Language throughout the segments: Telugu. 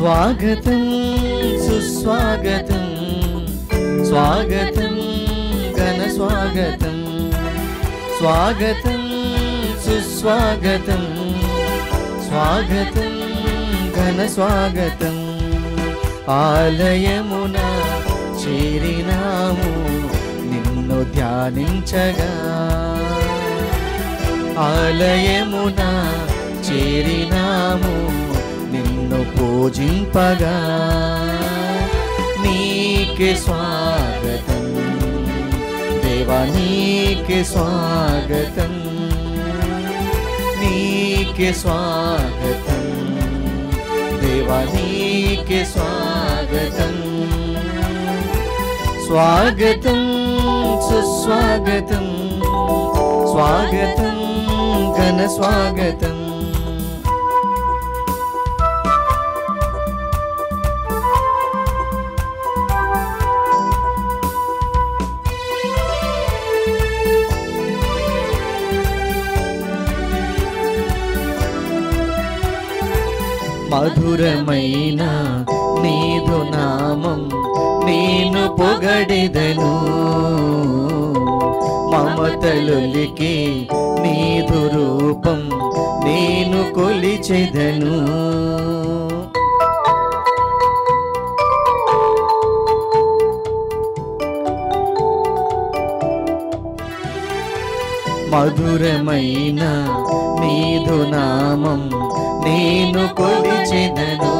స్వాగతం సుస్వాగతం స్వాగతం ఘన స్వాగతం స్వాగతం సుస్వాగతం స్వాగతం ఘన స్వాగతం ఆలయమున చేరినాము నిన్ను ధ్యానించగా ఆలయమున చేరినాము నిన్ను పూజింపగా నీకే స్వాగతం దేవా నీకే స్వాగతం నీకే స్వాగతం దేవా నీకే స్వాగతం స్వాగతం సుస్వాగతం స్వాగతం ఘన స్వాగతం మధురమైన నీదు నామం నేను పొగడెదను మమతలులికి నీదు రూపం నేను కొలిచెదను మధురమైన నీదు నామం నేను కొలిచెదను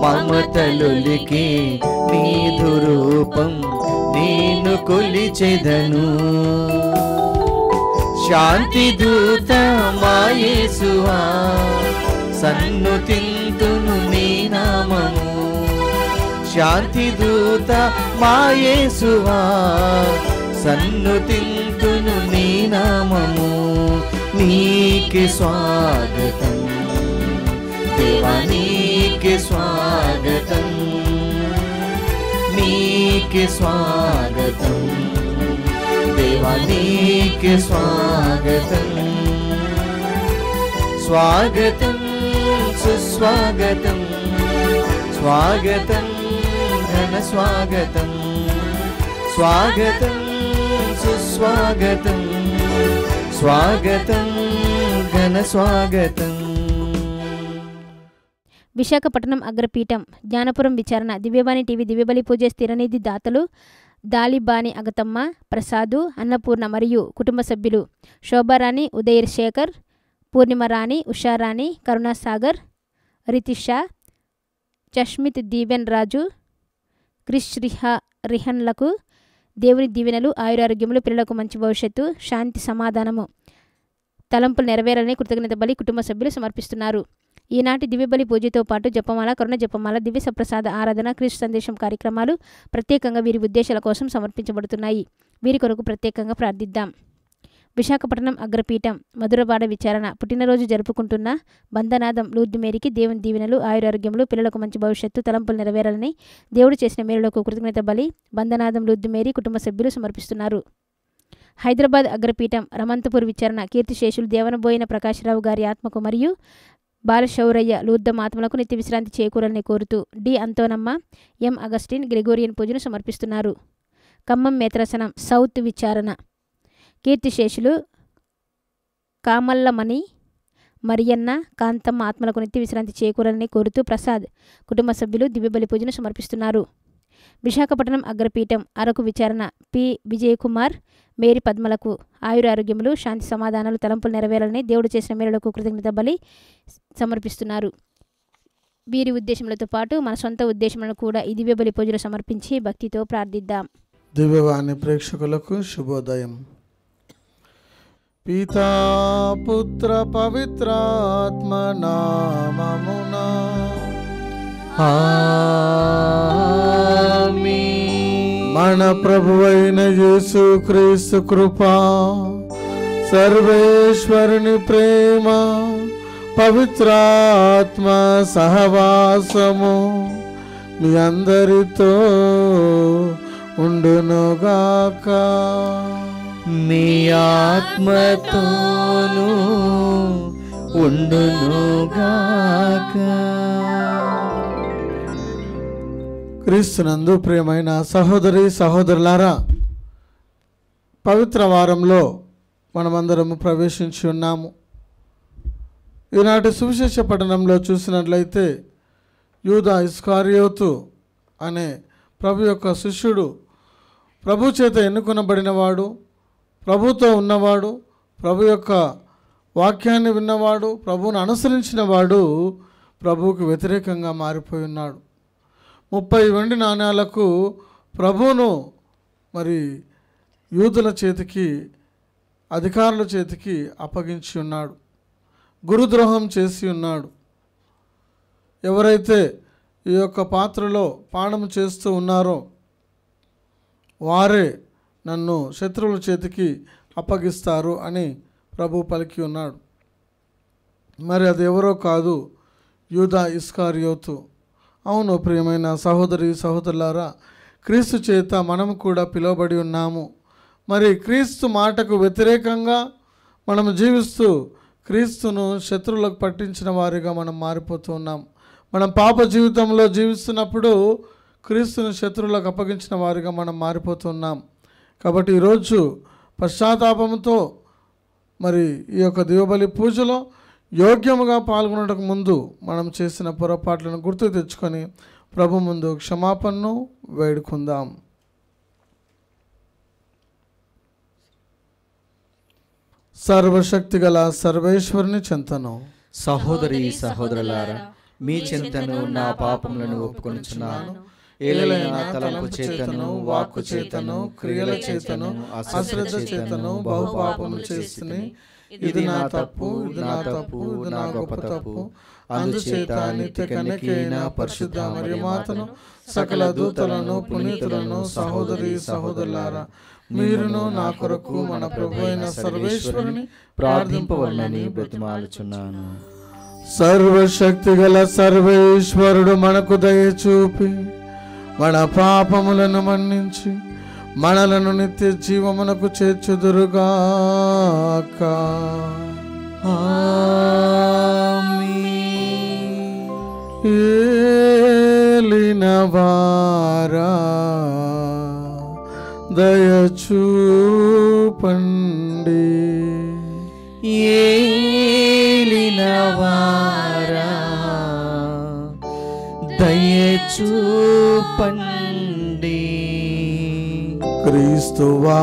మమతలులికి నీదు రూపం నేను కొలిచెదను శాంతి దూత మా యేసువా సన్నుతింతును నీ నామము శాంతి దూత మా యేసువా సన్నుతింతును నీ నామము నీకే స్వాగతం దేవా నీకే స్వాగతం నీకే స్వాగతం దేవా నీకే స్వాగతం స్వాగతం సుస్వాగతం స్వాగతం ఘన స్వాగతం స్వాగతం సుస్వాగతం స్వాగతం ఘన స్వాగతం. విశాఖపట్నం అగ్రపీఠం జ్ఞానపురం విచారణ దివ్యవాణి టీవీ దివ్యబలి పూజ స్థిరనిధి దాతలు దాలిబాని అగతమ్మ ప్రసాదు అన్నపూర్ణ మరియు కుటుంబ సభ్యులు శోభారాణి ఉదయ్ శేఖర్ పూర్ణిమరాణి ఉషారాణి కరుణాసాగర్ రితిషా చష్మిత్ దీవెన్ రాజు క్రిష్ రిహన్లకు దేవుని దీవెనలు ఆయురారోగ్యములు పిల్లలకు మంచి భవిష్యత్తు శాంతి సమాధానము తలంపులు నెరవేరాలని కృతజ్ఞత బలి కుటుంబ సభ్యులు సమర్పిస్తున్నారు. ఈనాటి దివ్యబలి పూజతో పాటు జపమాల కరుణ జపమాల దివ్య సప్రసాద ఆరాధన క్రీస్తు సందేశం కార్యక్రమాలు ప్రత్యేకంగా వీరి ఉద్దేశాల కోసం సమర్పించబడుతున్నాయి. వీరి కొరకు ప్రత్యేకంగా ప్రార్థిద్దాం. విశాఖపట్నం అగ్రపీఠం మధురవాడ విచారణ పుట్టినరోజు జరుపుకుంటున్న బంధనాదం లూర్ది మేరీకి దేవుని దీవెనలు ఆయురారోగ్యములు పిల్లలకు మంచి భవిష్యత్తు తలంపులు నెరవేరాలని దేవుడు చేసిన మేలులకు కృతజ్ఞత బలి బంధనాదం లూర్ది మేరీ కుటుంబ సభ్యులు సమర్పిస్తున్నారు. హైదరాబాద్ అగ్రపీఠం రమంతపూర్ విచారణ కీర్తిశేషులు దేవనబోయిన ప్రకాశరావు గారి ఆత్మకు మరియు బాలశౌరయ్య లూర్దం ఆత్మలకు నిత్య విశ్రాంతి చేకూరాలని కోరుతూ డి అంతోనమ్మ ఎం అగస్టిన్ గ్రెగోరియన్ పూజను సమర్పిస్తున్నారు. ఖమ్మం మేత్రాసనం సౌత్ విచారణ కీర్తిశేషులు కామల్లమణి మరియన్న కాంతమ్మ ఆత్మలకు నిత్య విశ్రాంతి చేకూరాలని కోరుతూ ప్రసాద్ కుటుంబ సభ్యులు దివ్యబలి పూజను సమర్పిస్తున్నారు. విశాఖపట్నం అగ్రపీఠం అరకు విచారణ పి విజయకుమార్ మేరీ పద్మలకు ఆయురారోగ్యములు శాంతి సమాధానాలు తలంపులు నెరవేరాలని దేవుడు చేసిన మేలులకు కృతజ్ఞత బలి సమర్పిస్తున్నారు. వీరి ఉద్దేశములతో పాటు మన సొంత ఉద్దేశములను కూడా ఈ దివ్యబలి పూజలు సమర్పించి భక్తితో ప్రార్థిద్దాం. దివ్యవాణి ప్రేక్షకులకు శుభోదయం. పితా పుత్ర పవిత్రాత్మ నామమునా ఆమేన్. మన ప్రభువైన యేసుక్రీస్తు కృపా సర్వేశ్వరుని ప్రేమ పవిత్రాత్మ సహవాసము మీ అందరితో ఉండునుగాక. నీ ఆత్మతోనూ ఉండునుగాక. క్రీస్తునందు ప్రియమైన సహోదరి సహోదరులారా, పవిత్ర వారంలో మనమందరము ప్రవేశించి ఉన్నాము. ఈనాటి సువిశేష పఠనంలో చూసినట్లయితే యూదా ఇస్కారియోతు అనే ప్రభు యొక్క శిష్యుడు, ప్రభు చేత ఎన్నుకొనబడినవాడు, ప్రభుతో ఉన్నవాడు, ప్రభు యొక్క వాక్యాన్ని విన్నవాడు, ప్రభువును అనుసరించిన వాడు ప్రభువుకు వ్యతిరేకంగా మారిపోయి ఉన్నాడు. 30 వెండి నాణ్యాలకు ప్రభువును మరి యూదుల చేతికి, అధికారుల చేతికి అప్పగించి ఉన్నాడు. గురుద్రోహం చేసి ఉన్నాడు. ఎవరైతే ఈ యొక్క పాత్రలో పానం చేస్తూ ఉన్నారో వారే నన్ను శత్రువుల చేతికి అప్పగిస్తారు అని ప్రభు పలికి ఉన్నాడు. మరి అది ఎవరో కాదు, యూదా ఇస్కారియోతు. అవును ప్రియమైన సహోదరి సహోదరులారా, క్రీస్తు చేత మనము కూడా పిలువబడి ఉన్నాము. మరి క్రీస్తు మాటకు వ్యతిరేకంగా మనము జీవిస్తూ క్రీస్తును శత్రువులకు పట్టించిన వారిగా మనం మారిపోతూ ఉన్నాం. మనం పాప జీవితంలో జీవిస్తున్నప్పుడు క్రీస్తును శత్రువులకు అప్పగించిన వారిగా మనం మారిపోతున్నాం. కాబట్టి ఈరోజు పశ్చాత్తాపంతో మరి ఈ యొక్క దివ్యబలి పూజలో యోగ్యముగా పాల్గొనడానికి ముందు మనం చేసిన పొరపాట్లను గుర్తు తెచ్చుకొని ప్రభు ముందు క్షమాపణను వేడుకుందాం. సర్వశక్తి గల సర్వేశ్వరుని చెంతను సహోదరి సహోదరులారా, మీ చెంతను నా పాపములను ఒప్పుకొనుచున్నాను. ఏలైన తలంపు చేతను, వాక్కు చేతను, క్రియల చేతను, అశ్రద్ధ చేతను బహుపాపములు చేస్తుని. ఇది నా తప్పు, ఇది నా తప్పు, ఇది నా గొప్ప తప్పు. అందుచేత నిత్య కన్యకైన పరిశుద్ధ మరియమాతను, సకల దూతలను, పునీతులను, సహోదరి సహోదరులారా, మీరును నా కొరకు మన ప్రభు అయిన సర్వేశ్వరుని ప్రార్థింపవలనని బ్రతిమాలుచున్నాను. సర్వశక్తి గల సర్వేశ్వరుడు మనకు దయ చూపి మన పాపములను మన్నించి మనలను నిత్య జీవమునకు చేర్చుదురుగాక. ఏలినవారా దయచూపండి, ఏలినవారా దయచూపండి. క్రీస్తువా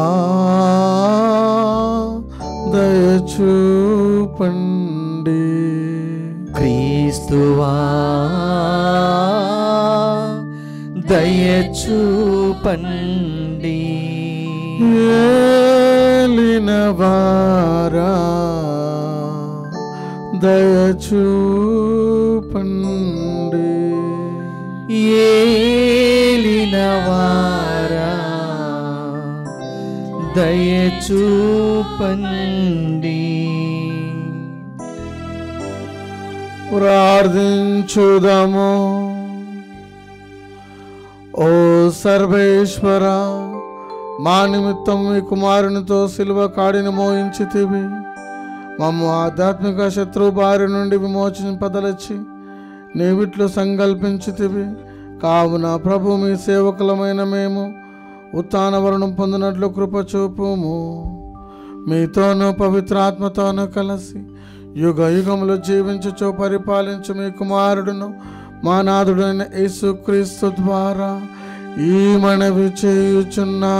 దయచూపండి, క్రీస్తువా దయచూపండి. ఏలినవారా దయచూపండి, ఏలినవారా దయచూపండి. ప్రార్థించుదము. ఓ సర్వేశ్వర, మా నిమిత్తం మీ కుమారునితో సిలువ కాడిని మోయించితివి. మమ్ము ఆధ్యాత్మిక శత్రువు బారి నుండి విమోచింపదలచి నీవిట్లు సంకల్పించితివి. కావున ప్రభు మీ సేవకులమైన మేము ఉత్థాన వరణం పొందినట్లు కృప చూపుము. మీతోనూ పవిత్రాత్మతోనూ కలిసి యుగ యుగములు జీవించుచు పరిపాలించు మీ కుమారుడును మా నాథుడైన యేసుక్రీస్తు ద్వారా ఈ మనవి చేయుచున్నాము.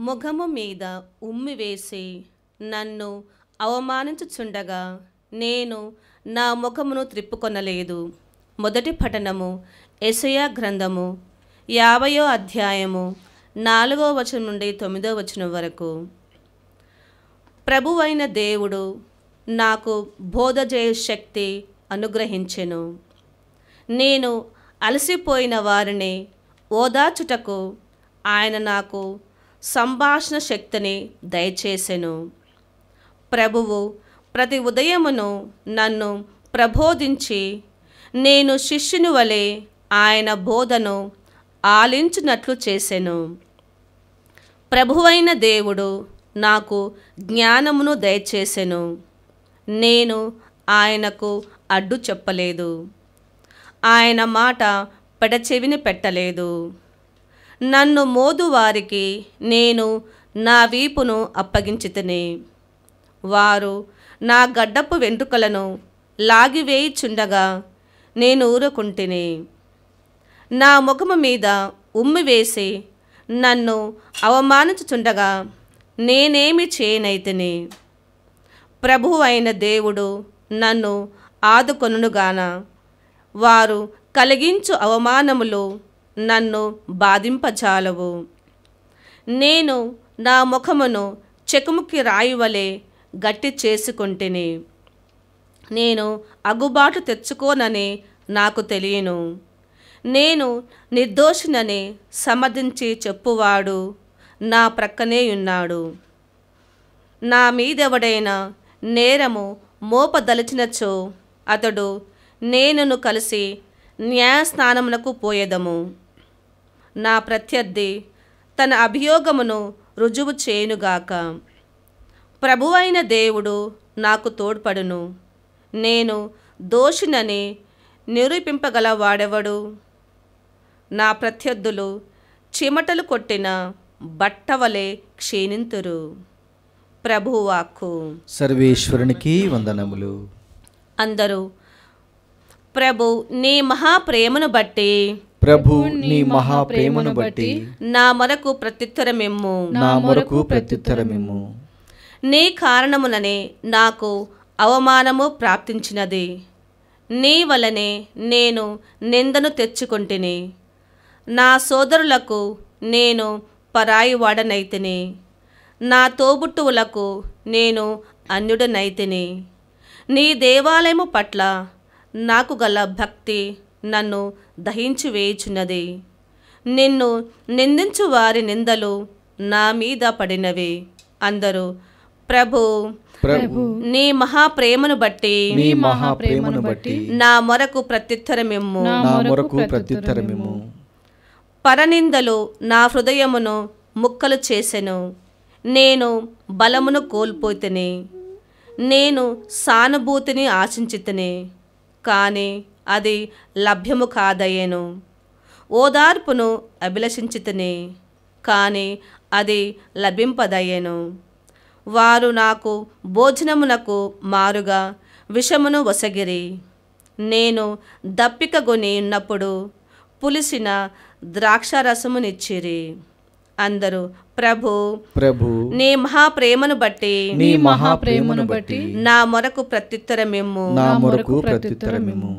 ముఖము మీద ఉమ్మి వేసి నన్ను అవమానించుచుండగా నేను నా ముఖమును త్రిప్పుకొనలేదు. మొదటి పఠనము యెషయా గ్రంథము 50వ అధ్యాయము 4వ వచనం నుండి 9వ వచనం వరకు. ప్రభువైన దేవుడు నాకు బోధ చేయు శక్తి అనుగ్రహించెను. నేను అలసిపోయిన వారిని ఓదార్చుటకు ఆయన నాకు సంభాషణ శక్తిని దయచేసెను. ప్రభువు ప్రతి ఉదయమును నన్ను ప్రబోధించి నేను శిష్యుని వలె ఆయన బోధను ఆలించునట్లు చేసెను. ప్రభువైన దేవుడు నాకు జ్ఞానమును దయచేసెను. నేను ఆయనకు అడ్డు చెప్పలేదు, ఆయన మాట పెడచెవిని పెట్టలేదు. నన్ను మోదు వారికి నేను నా వీపును అప్పగించితిని. వారు నా గడ్డపు వెంట్రుకలను లాగివేయుచుండగా నేను ఊరుకుంటిని. నా ముఖము మీద ఉమ్మి వేసి నన్ను అవమానించుచుండగా నేనేమి చేయనైతిని. ప్రభువు అయిన దేవుడు నన్ను ఆదుకొనుగాన వారు కలిగించు అవమానములు నన్ను బాధింపజాలవు. నేను నా ముఖమును చెకుముకి రాయివలే గట్టి చేసుకొంటిని. నేను అగుబాటు తెచ్చుకోనని నాకు తెలియను. నేను నిర్దోషినని సమర్థించి చెప్పువాడు నా ప్రక్కనే ఉన్నాడు. నా మీదెవడైనా నేరము మోపదలిచినచో అతడు నేనును కలిసి న్యాయస్థానమునకు పోయేదము. నా ప్రత్యర్థి తన అభియోగమును రుజువు చేయునుగాక. ప్రభువైన దేవుడు నాకు తోడ్పడును. నేను దోషినని నిరూపింపగలవాడెవడు? నా ప్రత్యర్థులు చిమటలు కొట్టిన బట్టవలే క్షీణింతురు. ప్రభువాక్కు. సర్వేశ్వరునికి వందనములు. అందరూ ప్రభు నీ మహాప్రేమను బట్టి, ప్రభు నీ మహాప్రేమను బట్టి నా మొరకు ప్రత్యుత్తరమిమ్ము. నా మొరకు ప్రత్యుత్తరమిమ్ము. నీ కారణముననే నాకు అవమానము ప్రాప్తించినది. నీ వలనే నేను నిందను తెచ్చుకొంటిని. నా సోదరులకు నేను పరాయివాడనైతిని. నా తోబుట్టువులకు నేను అన్యుడనైతిని. నీ దేవాలయము పట్ల నాకు గల భక్తి నన్ను దహించి వేయుచున్నది. నిన్ను నిందించు వారి నిందలు నా మీద పడినవి. అందరూ ప్రభు నీ మహాప్రేమను బట్టి, నీ మహాప్రేమను బట్టి నా మొరకు ప్రత్యుత్తరమిమ్ము. నా మొరకు ప్రత్యుత్తరమిమ్ము. పరనిందలు నా హృదయమును ముక్కలు చేసెను. నేను బలమును కోల్పోతిని. నేను సానుభూతిని ఆశించితిని, కానీ అది లభ్యము కాదయ్యెను. ఓదార్పును అభిలషించితిని, కానీ అది లభింపదయ్యెను. వారు నాకు భోజనమునకు మారుగా విషమును వసగిరి. నేను దప్పికగొని ఉన్నప్పుడు పులిసిన ద్రాక్షారసమునిచ్చిరి. అందరూ ప్రభు నీ మహాప్రేమను బట్టి, నీ మహాప్రేమను బట్టి నా మొరకు ప్రత్యుత్తరమిమ్ము. నా మొరకు ప్రత్యుత్తరమిమ్ము.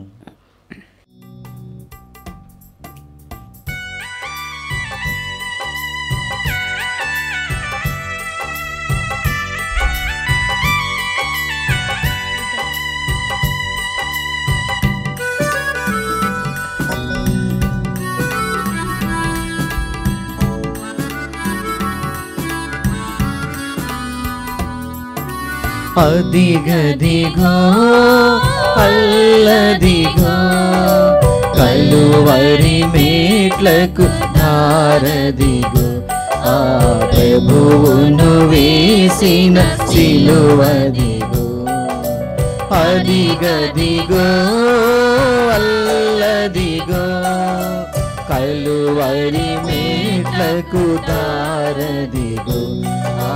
అదిగదిగో అల్లదిగో కలువరి మేట్లకు దారదిగో, ఆ ప్రభువును వేసిన సిలువదిగో. అదిగదిగో అల్లదిగో కలువరి మేట్లకు దారదిగో, ఆ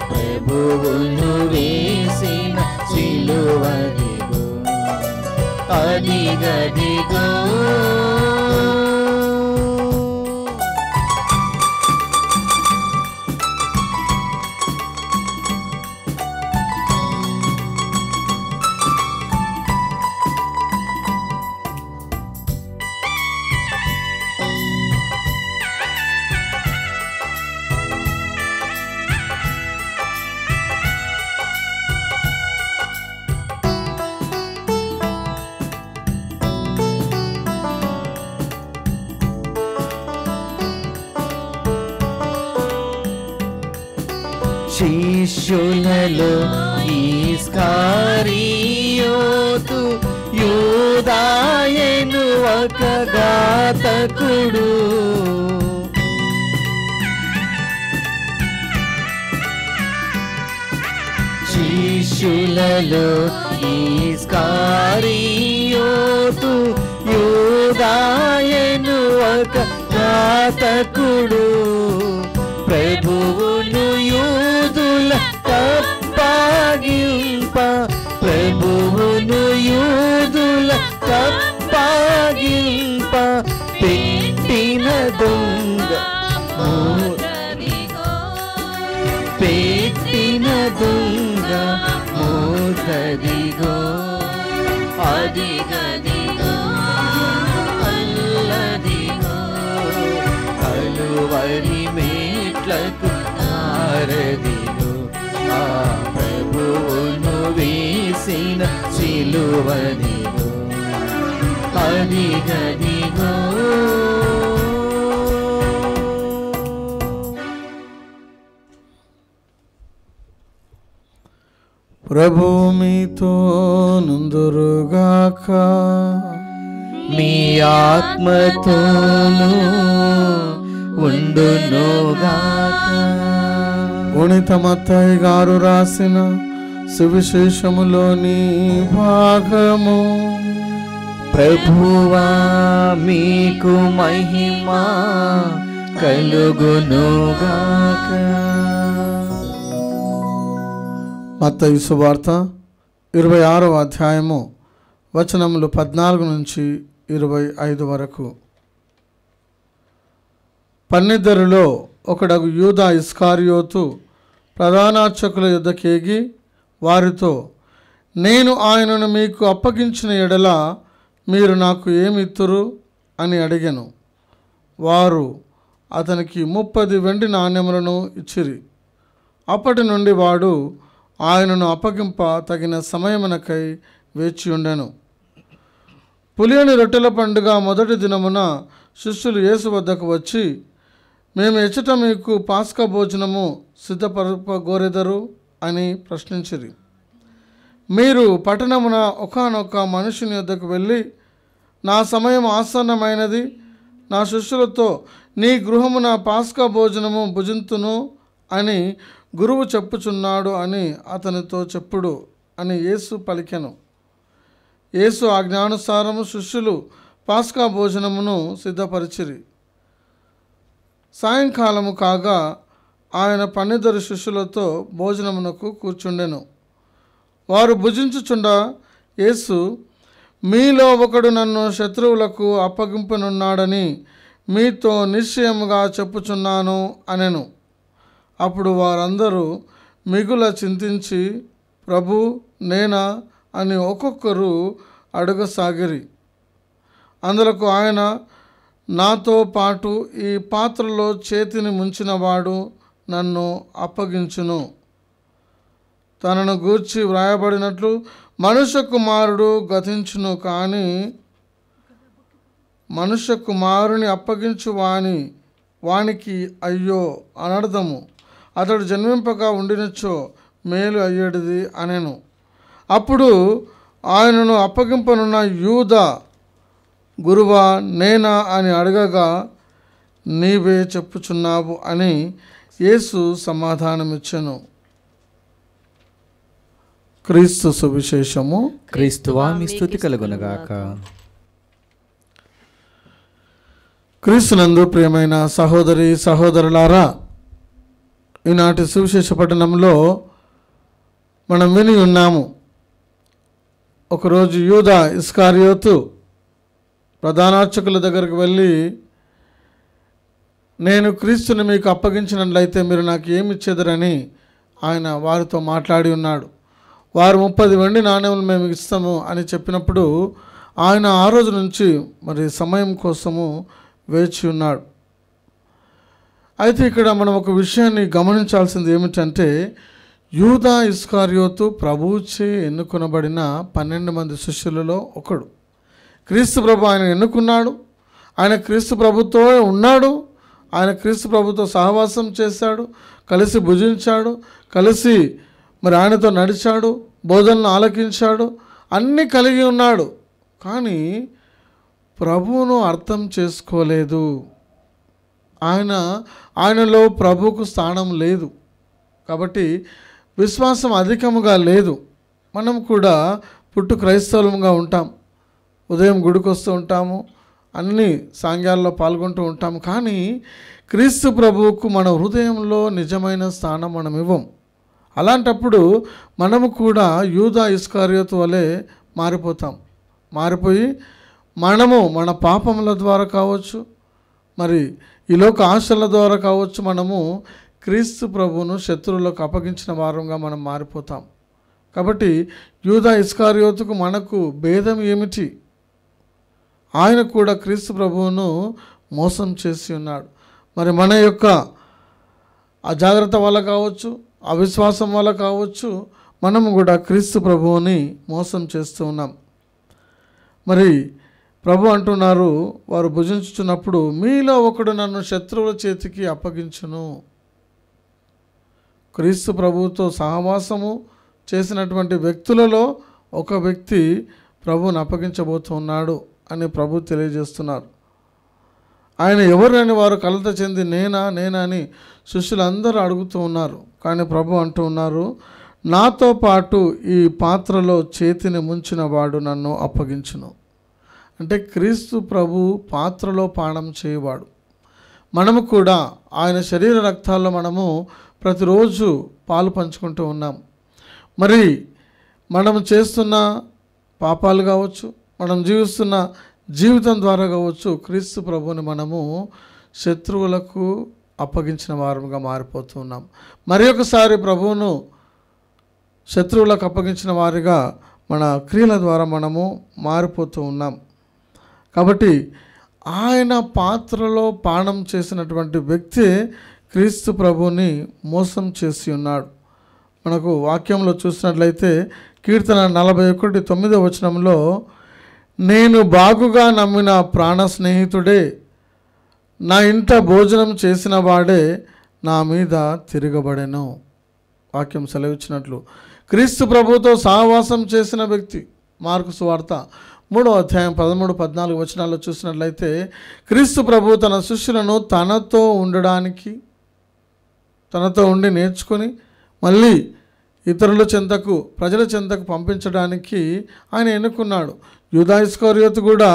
ప్రభువును వేసిన సిలువదిగో. అదిగదిగో శిష్యులలో ఇస్కారియోతు యూదాయను ఒక ఘాతకుడు. శిష్యులలో ఇస్కారియోతు యూదాయను ఒక ఘాతకుడు ప్రభువును యూదుల కప్పగింప ప్రభువును యూదుల కప్పగింప పెట్టిన దొంగ పెట్టిన దొంగ మోదదిగో అదిగదిగో అల్లదిగో కలువరి మేట్లకు ఆరదిగో ఆ ప్రభువును వేసిన సిలువదిగో అదిగదిగో. ప్రభు మీతో నుందురుగాక, మీ ఆత్మతోను ఉండునుగాక. పునీత మత్తయి గారు రాసిన సువిశేషములోని భాగము. ప్రభువా మీకు మహిమ కలుగునుగాక. మత్తయి సువార్త 26వ అధ్యాయము వచనములు 14 నుంచి 25 వరకు. పన్నిద్దరిలో ఒకడగు యూదా ఇస్కారియోతు ప్రధానార్చకుల యుద్ధకేగి వారితో, నేను ఆయనను మీకు అప్పగించిన ఎడల మీరు నాకు ఏమిత్తురు అని అడిగాను. వారు అతనికి 30 వెండి నాణ్యములను ఇచ్చిరి. అప్పటి నుండి వాడు ఆయనను అప్పగింప తగిన సమయమునకై వేచి ఉండెను. పులియని రొట్టెల పండుగ మొదటి దినమున శిష్యులు యేసు వద్దకు వచ్చి, మేము ఎచ్చట మీకు పాస్కా భోజనము సిద్ధపరపగోరెదరు అని ప్రశ్నించిరి. మీరు పట్టణమున ఒకానొక మనుషుని వద్దకు వెళ్ళి, నా సమయం ఆసన్నమైనది, నా శిష్యులతో నీ గృహమున పాస్కా భోజనము భుజింతును అని గురువు చెప్పుచున్నాడు అని అతనితో చెప్పుడు అని యేసు పలికెను. యేసు ఆజ్ఞానుసారము శిష్యులు పాస్కా భోజనమును సిద్ధపరిచిరి. సాయంకాలము కాగా ఆయన 12 శిష్యులతో భోజనమునకు కూర్చుండెను. వారు భుజించుచుండ యేసు, మీలో ఒకడు నన్ను శత్రువులకు అప్పగింపనున్నాడని మీతో నిశ్చయముగా చెప్పుచున్నాను అనెను. అప్పుడు వారందరూ మిగుల చింతించి, ప్రభు నేనా అని ఒక్కొక్కరు అడగసాగిరి. అందులకు ఆయన, నాతో పాటు ఈ పాత్రలో చేతిని ముంచినవాడు నన్ను అప్పగించును. తనను గూర్చి వ్రాయబడినట్లు మనుష్య కుమారుడు గతించును, కానీ మనుష్య కుమారుని అప్పగించు వానికి అయ్యో అనర్థము. అతడు జన్మింపక ఉండినచో మేలు అయ్యేటిది అనెను. అప్పుడు ఆయనను అప్పగింపనున్న యూదా, గురువా నేనా అని అడగగా, నీవే చెప్పుచున్నావు అని యేసు సమాధానమిచ్చెను. క్రీస్తు సువిశేషము. క్రీస్తువా మీ స్తుతి కలుగునుగాక. క్రీస్తునందు ప్రియమైన సహోదరి సహోదరులారా, ఈనాటి సువిశేష పట్టణంలో మనం విని ఉన్నాము. ఒకరోజు యూదా ఇస్కారియోతు ప్రధానార్చకుల దగ్గరికి వెళ్ళి, నేను క్రీస్తుని మీకు అప్పగించినట్లయితే మీరు నాకు ఏమి ఇచ్చేదరని ఆయన వారితో మాట్లాడి ఉన్నాడు. వారు 30 వెండి నాణ్యములు మేము ఇస్తాము అని చెప్పినప్పుడు ఆయన ఆ రోజు నుంచి మరి సమయం కోసము వేచి ఉన్నాడు. అయితే ఇక్కడ మనం ఒక విషయాన్ని గమనించాల్సింది ఏమిటంటే, యూదా ఇస్కారియోతు ప్రభువుచే ఎన్నుకొనబడిన 12 మంది శిష్యులలో ఒకడు. క్రీస్తు ప్రభు ఆయన ఎన్నుకున్నాడు. ఆయన క్రీస్తు ప్రభుతో ఉన్నాడు. ఆయన క్రీస్తు ప్రభుతో సహవాసం చేశాడు, కలిసి భుజించాడు, కలిసి మరి ఆయనతో నడిచాడు, బోధనను ఆలకించాడు, అన్నీ కలిగి ఉన్నాడు. కానీ ప్రభువును అర్థం చేసుకోలేదు. ఆయనలో ప్రభువుకు స్థానం లేదు. కాబట్టి విశ్వాసం అధికముగా లేదు. మనం కూడా పుట్టు క్రైస్తవులంగా ఉంటాం, ఉదయం గుడికి వస్తూ ఉంటాము, అన్ని సాంగ్యాల్లో పాల్గొంటూ ఉంటాము. కానీ క్రీస్తు ప్రభువుకు మన హృదయంలో నిజమైన స్థానం మనం ఇవ్వం. అలాంటప్పుడు మనము కూడా యూదా ఇస్కారియోతు వలె మారిపోయి మనము మన పాపముల ద్వారా కావచ్చు, మరి ఈ లోక ఆశల ద్వారా కావచ్చు, మనము క్రీస్తు ప్రభువును శత్రువులకు అప్పగించిన వారంగా మనం మారిపోతాం. కాబట్టి యూదా ఇస్కారియోతుకు మనకు భేదం ఏమిటి? ఆయన కూడా క్రీస్తు ప్రభువును మోసం చేసి ఉన్నాడు. మరి మన యొక్క అజాగ్రత్త వల్ల కావచ్చు, అవిశ్వాసం వల్ల కావచ్చు, మనము కూడా క్రీస్తు ప్రభువుని మోసం చేస్తూ ఉన్నాం. మరి ప్రభు అంటున్నారు, వారు భుజించుచున్నప్పుడు మీలో ఒకడు నన్ను శత్రువుల చేతికి అప్పగించును. క్రీస్తు ప్రభువుతో సహవాసము చేసినటువంటి వ్యక్తులలో ఒక వ్యక్తి ప్రభువుని అప్పగించబోతున్నాడు అని ప్రభు తెలియజేస్తున్నారు. ఆయన ఎవరని వారు కలత చెంది నేనా అని శిష్యులందరూ అడుగుతూ ఉన్నారు. కానీ ప్రభు అంటూ ఉన్నారు, నాతో పాటు ఈ పాత్రలో చేతిని ముంచిన వాడు నన్ను అప్పగించును. అంటే క్రీస్తు ప్రభు పాత్రలో పానం చేయవాడు. మనము కూడా ఆయన శరీర రక్తాల్లో మనము ప్రతిరోజు పాలు పంచుకుంటూ ఉన్నాం. మరి మనం చేస్తున్న పాపాలు కావచ్చు, మనం జీవిస్తున్న జీవితం ద్వారా కావచ్చు, క్రీస్తు ప్రభువుని మనము శత్రువులకు అప్పగించిన వారంగా మారిపోతూ ఉన్నాం. మరి ఒకసారి ప్రభువును శత్రువులకు అప్పగించిన వారిగా మన క్రియల ద్వారా మనము మారిపోతూ ఉన్నాం. కాబట్టి ఆయన పాత్రలో పానం చేసినటువంటి వ్యక్తి క్రీస్తు ప్రభువుని మోసం చేసి ఉన్నాడు. మనకు వాక్యంలో చూసినట్లయితే కీర్తన 41:9 వచనంలో, నేను బాగుగా నమ్మిన ప్రాణ స్నేహితుడే, నా ఇంట భోజనం చేసిన వాడే నా మీద తిరగబడెను. వాక్యం సెలవిచ్చినట్లు క్రీస్తు ప్రభువుతో సహవాసం చేసిన వ్యక్తి, మార్కు సువార్త 3వ అధ్యాయం 13-14 వచనాల్లో చూసినట్లయితే, క్రీస్తు ప్రభువు తన శిష్యులను తనతో ఉండి నేర్చుకొని మళ్ళీ ఇతరుల చెంతకు, ప్రజల చెంతకు పంపించడానికి ఆయన ఎన్నుకున్నాడు. యూదా ఇస్కారియోతు కూడా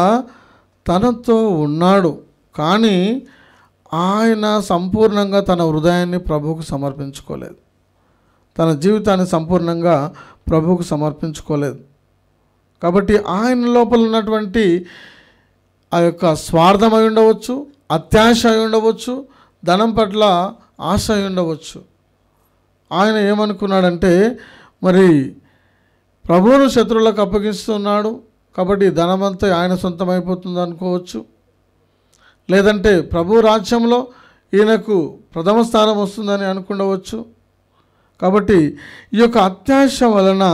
తనతో ఉన్నాడు. కానీ ఆయన సంపూర్ణంగా తన హృదయాన్ని ప్రభువుకు సమర్పించుకోలేదు, తన జీవితాన్ని సంపూర్ణంగా ప్రభువుకు సమర్పించుకోలేదు. కాబట్టి ఆయన లోపల ఉన్నటువంటి ఆ యొక్క స్వార్థం అయి ఉండవచ్చు, అత్యాశ అయి ఉండవచ్చు, ధనం పట్ల ఆశ అయి ఉండవచ్చు. ఆయన ఏమనుకున్నాడంటే, మరి ప్రభువును శత్రువులకు అప్పగిస్తున్నాడు కాబట్టి ధనమంతా ఆయన సొంతం అయిపోతుంది అనుకోవచ్చు. లేదంటే ప్రభు రాజ్యంలో ఈయనకు ప్రథమ స్థానం వస్తుందని అనుకుండవచ్చు. కాబట్టి ఈ యొక్క అత్యాశ వలన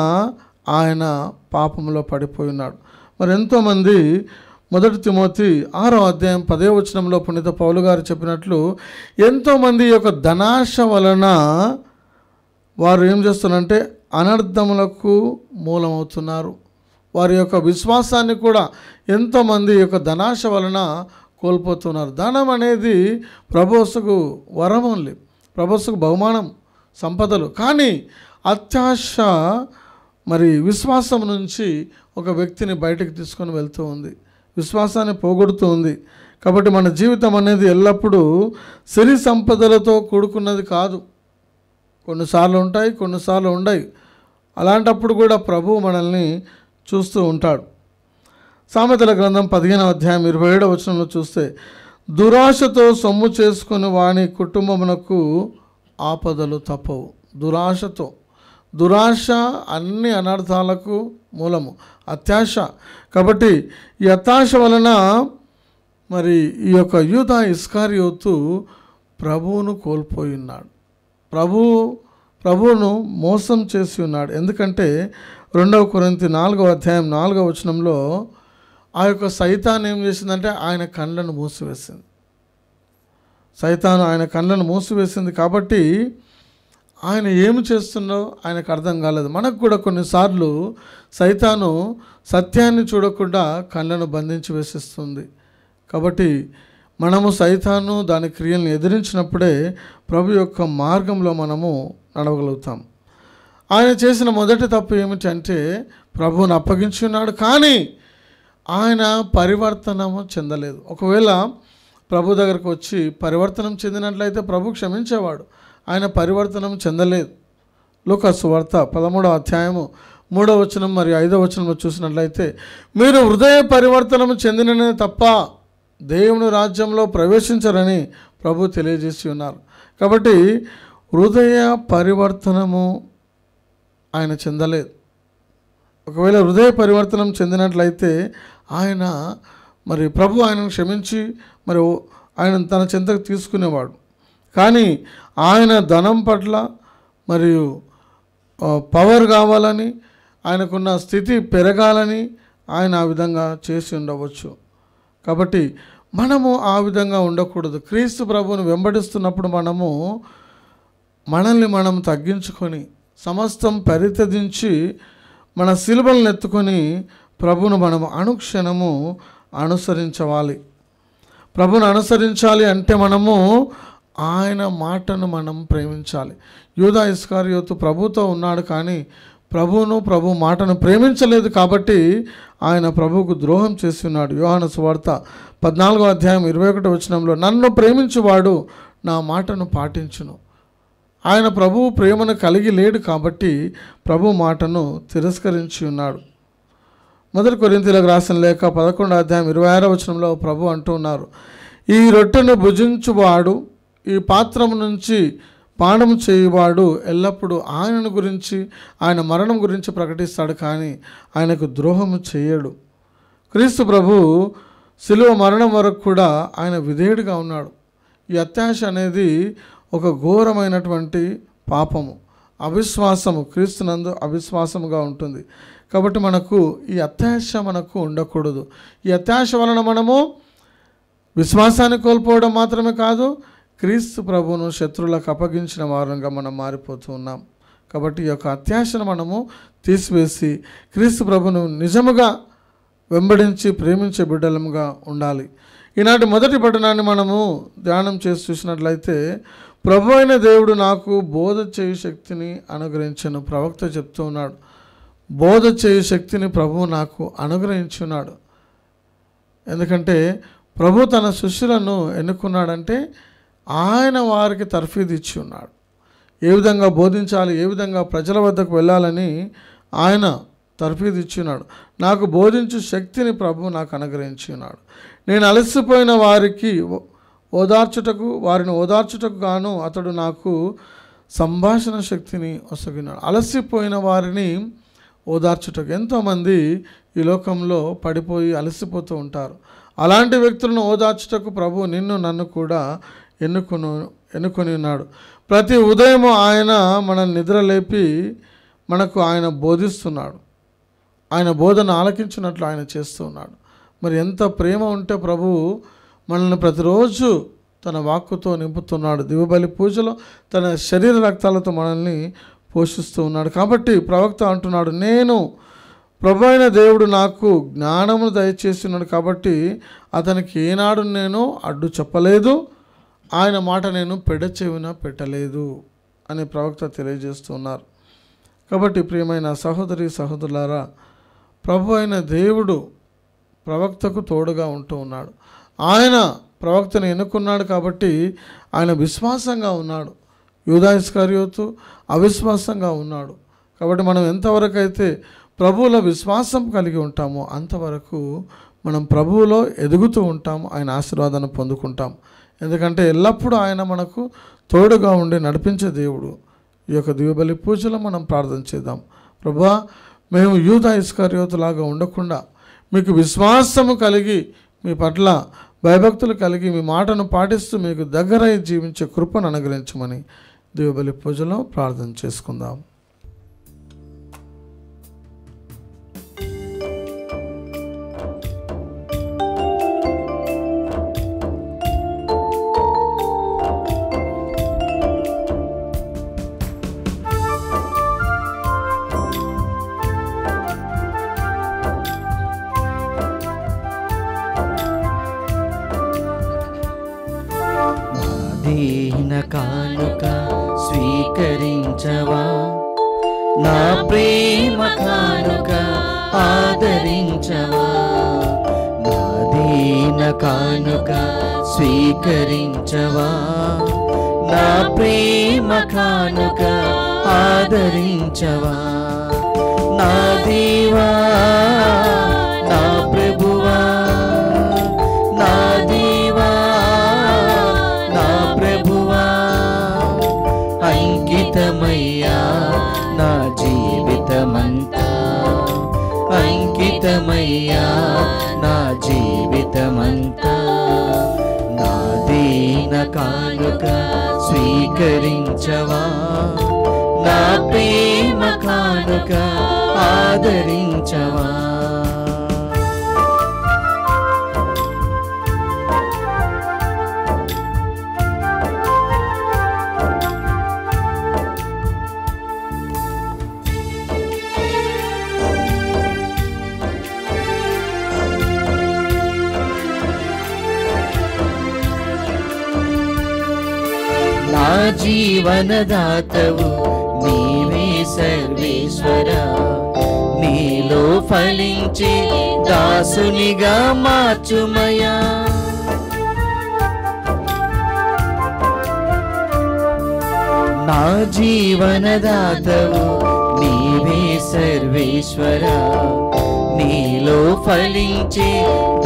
ఆయన పాపంలో పడిపోయి ఉన్నాడు. మరి ఎంతోమంది 1 తిమోతి 6వ అధ్యాయం 10వ వచనంలో పునీత పౌలు గారు చెప్పినట్లు, ఎంతోమంది ఈ యొక్క ధనాశ వలన వారు ఏం చేస్తున్నారంటే అనర్థములకు మూలమవుతున్నారు. వారి యొక్క విశ్వాసాన్ని కూడా ఎంతోమంది ఈ యొక్క ధనాశ వలన కోల్పోతున్నారు. ధనం అనేది ప్రభువుకు వరం ఓన్లీ, ప్రభువుకు బహుమానం, సంపదలు. కానీ అత్యాశ మరి విశ్వాసం నుంచి ఒక వ్యక్తిని బయటకు తీసుకొని వెళ్తూ ఉంది, విశ్వాసాన్ని పోగొడుతూ ఉంది. కాబట్టి మన జీవితం అనేది ఎల్లప్పుడూ సిరి సంపదలతో కూడుకున్నది కాదు. కొన్నిసార్లు ఉంటాయి, కొన్నిసార్లు ఉండవు. అలాంటప్పుడు కూడా ప్రభువు మనల్ని చూస్తూ ఉంటాడు. సామెతల గ్రంథం 15వ అధ్యాయం 27వ వచనంలో చూస్తే, దురాశతో సొమ్ము చేసుకుని వాని కుటుంబమునకు ఆపదలు తప్పవు. దురాశ అన్ని అనర్థాలకు మూలము, అత్యాశ. కాబట్టి ఈ అత్యాశ వలన మరి ఈ యొక్క యూదా ఇస్కారియోతు ప్రభువును కోల్పోయి ఉన్నాడు, ప్రభువును మోసం చేసి ఉన్నాడు. ఎందుకంటే 2 కొరింథీ 4వ అధ్యాయం 4వ వచనంలో ఆ యొక్క సైతాన్ ఏం చేసిందంటే ఆయన కళ్ళను మూసివేసింది. సైతాను ఆయన కళ్ళను మూసివేసింది. కాబట్టి ఆయన ఏమి చేస్తుందో ఆయనకు అర్థం కాలేదు. మనకు కూడా కొన్నిసార్లు సైతాను సత్యాన్ని చూడకుండా కళ్ళను బంధించి వేసిస్తుంది. కాబట్టి మనము సైతాను దాని క్రియలను ఎదిరించినప్పుడే ప్రభు యొక్క మార్గంలో మనము నడవగలుగుతాం. ఆయన చేసిన మొదటి తప్పు ఏమిటంటే ప్రభువుని అప్పగించి ఉన్నాడు, కానీ ఆయన పరివర్తనము చెందలేదు. ఒకవేళ ప్రభు దగ్గరకు వచ్చి పరివర్తనం చెందినట్లయితే ప్రభు క్షమించేవాడు. ఆయన పరివర్తనం చెందలేదు. లూకా సువార్త 13వ అధ్యాయము 3వ వచనం మరియు 5వ వచనంలో చూసినట్లయితే, మీరు హృదయ పరివర్తనం చెందిననే తప్ప దేవుని రాజ్యంలో ప్రవేశించరని ప్రభు తెలియజేసి ఉన్నారు. కాబట్టి హృదయ పరివర్తనము ఆయన చెందలేదు. ఒకవేళ హృదయ పరివర్తనం చెందినట్లయితే ఆయన మరి ప్రభు ఆయనను క్షమించి మరి ఆయన తన చెంతకు తీసుకునేవాడు. కానీ ఆయన ధనం పట్ల మరియు పవర్ కావాలని, ఆయనకున్న స్థితి పెరగాలని ఆయన ఆ విధంగా చేసి ఉండవచ్చు. కాబట్టి మనము ఆ విధంగా ఉండకూడదు. క్రీస్తు ప్రభువును వెంబడిస్తున్నప్పుడు మనల్ని మనం తగ్గించుకొని సమస్తం పరిత్యజించి మన శిలువలను ఎత్తుకొని ప్రభువును మనము అనుక్షణము అనుసరించాలి. ప్రభువును అనుసరించాలి అంటే మనము ఆయన మాటను మనం ప్రేమించాలి. యూదా ఇస్కారియోతు ప్రభుతో ఉన్నాడు, కానీ ప్రభు మాటను ప్రేమించలేదు. కాబట్టి ఆయన ప్రభువుకు ద్రోహం చేసి ఉన్నాడు. యోహాను సువార్త 14వ అధ్యాయం 21వ వచనంలో, నన్ను ప్రేమించువాడు నా మాటను పాటించును. ఆయన ప్రభువు ప్రేమను కలిగి లేడు కాబట్టి ప్రభు మాటను తిరస్కరించి ఉన్నాడు. 1 కొరింథీయులకు రాసిన లేఖ 11వ అధ్యాయం 26వ వచనంలో ప్రభు అంటూ ఉన్నారు, ఈ రొట్టెను భుజించువాడు ఈ పాత్రము నుంచి పానము చేయువాడు ఎల్లప్పుడూ ఆయనను గురించి ఆయన మరణం గురించి ప్రకటిస్తాడు, కానీ ఆయనకు ద్రోహము చేయడు. క్రీస్తు ప్రభు శిలువ మరణం వరకు కూడా ఆయన విధేయుడిగా ఉన్నాడు. ఈ అత్యాశ అనేది ఒక ఘోరమైనటువంటి పాపము, అవిశ్వాసము, క్రీస్తునందు అవిశ్వాసముగా ఉంటుంది. కాబట్టి మనకు ఈ అత్యాశ మనకు ఉండకూడదు. ఈ అత్యాశ వలన మనము విశ్వాసాన్ని కోల్పోవడం మాత్రమే కాదు, క్రీస్తు ప్రభువును శత్రువులకు అప్పగించిన వారంగా మనం మారిపోతూ ఉన్నాం. కాబట్టి ఈ యొక్క అత్యాశను మనము తీసివేసి క్రీస్తు ప్రభువును నిజముగా వెంబడించి ప్రేమించే బిడ్డలముగా ఉండాలి. ఈనాటి మొదటి పట్టణాన్ని మనము ధ్యానం చేసి చూసినట్లయితే, ప్రభు అయిన దేవుడు నాకు బోధ చేయు శక్తిని అనుగ్రహించను. ప్రవక్త చెప్తూ ఉన్నాడు, బోధ చేయు శక్తిని ప్రభువు నాకు అనుగ్రహించున్నాడు. ఎందుకంటే ప్రభు తన శిష్యులను ఎన్నుకున్నాడంటే ఆయన వారికి తర్ఫీదు ఇచ్చి ఉన్నాడు. ఏ విధంగా బోధించాలి, ఏ విధంగా ప్రజల వద్దకు వెళ్ళాలని ఆయన తర్ఫీదు ఇచ్చి ఉన్నాడు. నాకు బోధించు శక్తిని ప్రభు నాకు అనుగ్రహించి ఉన్నాడు. నేను అలసిపోయిన వారికి వారిని ఓదార్చుటకు గాను అతడు నాకు సంభాషణ శక్తిని ఒసగినాడు. అలసిపోయిన వారిని ఓదార్చుటకు. ఎంతోమంది ఈ లోకంలో పడిపోయి అలసిపోతూ ఉంటారు. అలాంటి వ్యక్తులను ఓదార్చుటకు ప్రభు నిన్ను నన్ను కూడా ఎన్నుకొని ఉన్నాడు. ప్రతి ఉదయము ఆయన మనల్ని నిద్రలేపి మనకు ఆయన బోధిస్తున్నాడు. ఆయన బోధన ఆలకించినట్లు ఆయన చేస్తూ ఉన్నాడు. మరి ఎంత ప్రేమ ఉంటే ప్రభు మనల్ని ప్రతిరోజు తన వాక్కుతో నింపుతున్నాడు. దివ్యబలి పూజలో తన శరీర రక్తాలతో మనల్ని పోషిస్తూ ఉన్నాడు. కాబట్టి ప్రవక్త అంటున్నాడు, నేను ప్రభు అయిన దేవుడు నాకు జ్ఞానమును దయచేస్తున్నాడు, కాబట్టి అతనికి ఏనాడు నేను అడ్డు చెప్పలేదు, ఆయన మాట నేను పెడచెవిన పెట్టలేదు అని ప్రవక్త తెలియజేస్తున్నారు. కాబట్టి ప్రియమైన సహోదరి సహోదరులారా, ప్రభు అయిన దేవుడు ప్రవక్తకు తోడుగా ఉంటూ ఉన్నాడు. ఆయన ప్రవక్తను ఎన్నుకున్నాడు కాబట్టి ఆయన విశ్వాసంగా ఉన్నాడు. యూదా ఇస్కారియోతు అవిశ్వాసంగా ఉన్నాడు. కాబట్టి మనం ఎంతవరకు అయితే ప్రభువులో విశ్వాసం కలిగి ఉంటామో అంతవరకు మనం ప్రభువులో ఎదుగుతూ ఉంటాము, ఆయన ఆశీర్వాదాన్ని పొందుకుంటాం. ఎందుకంటే ఎల్లప్పుడూ ఆయన మనకు తోడుగా ఉండి నడిపించే దేవుడు. ఈ యొక్క దివ్యబలి పూజలో మనం ప్రార్థన చేద్దాం. ప్రభువా, మేము యూదా ఇస్కారియోతులాగా ఉండకుండా మీకు విశ్వాసము కలిగి, మీ పట్ల భయభక్తులు కలిగి, మీ మాటను పాటిస్తూ మీకు దగ్గరై జీవించే కృపను అనుగ్రహించమని దివ్యబలి పూజలో ప్రార్థన చేసుకుందాం. దీన కానుక స్వీకరించవా, నా ప్రేమ కానుక ఆదరించవా, నా దీన కానుక స్వీకరించవా, నా ప్రేమ కానుక ఆదరించవా, నా దేవా నా ప్రభువా, నా దేవా నా ప్రభువా, అంకితమయ్యా నా జీవితమంతా, అంకితమయ్యా నా జీవితమంతా, నా దీన కానుక స్వీకరించవా, నా ప్రేమ కానుక ఆదరించవా. నా జీవనదాతవు నీవే సర్వేశ్వరా, నీలో ఫలించి దాసునిగా మార్చుమయా, నా జీవనదాతవు నీవే సర్వేశ్వరా, నీలో ఫలించి